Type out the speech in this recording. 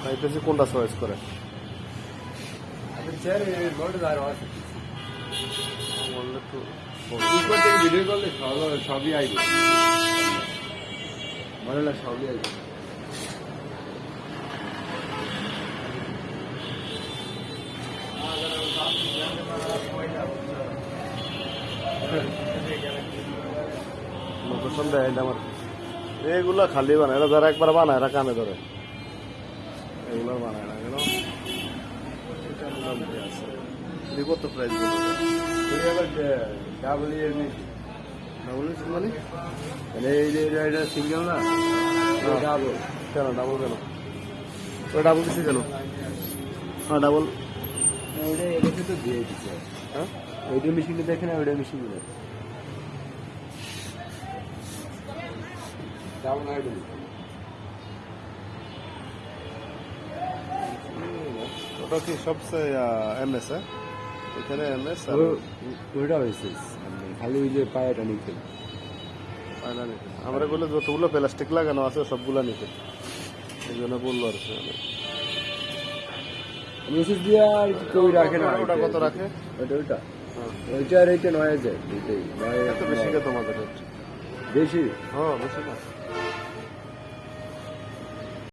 পাইতেছি কোনটা চয়েস করে ভিডিও করলে সবই আইবে মনে না সবই আইবে লোকেশন দেয় এটা আমার এগুলা খালি বানায় এরা যারা একবার বানায় এরা কানে ধরে এগুলো বানায় না কেন এটা মোটামুটি আছে এটি কত প্রাইস ডাবল ইয়ার মেশিন মানে মানে এই যে এটা সিঙ্গেল না ডাবল কেন ডাবল কেন ওটা ডাবল দিচ্ছে কেন হ্যাঁ ডাবল ওটা এটাকে তো দিয়ে দিচ্ছে হ্যাঁ ওইটা মেশিনটা দেখে না ওইটা মেশিন ডাবল আইডল ওটা কি সবচেয়ে এমএস হ্যাঁ এখানে এমএস আর ওইটা হয়েছে খালি ওই যে পায়াটা নিতে আয়না নিতে আমরা বলে যতগুলো প্লাস্টিক লাগানো আছে সবগুলো নিতে এই জন্য বললো আর কি মেসেজ দিয়ে আর কেউ রাখে না ওটা কত রাখে ওইটা হ্যাঁ ওইটা আর এইটা 9000 এইটাই এত বেশি কে তোমাদের বেশি হ্যাঁ বেশি না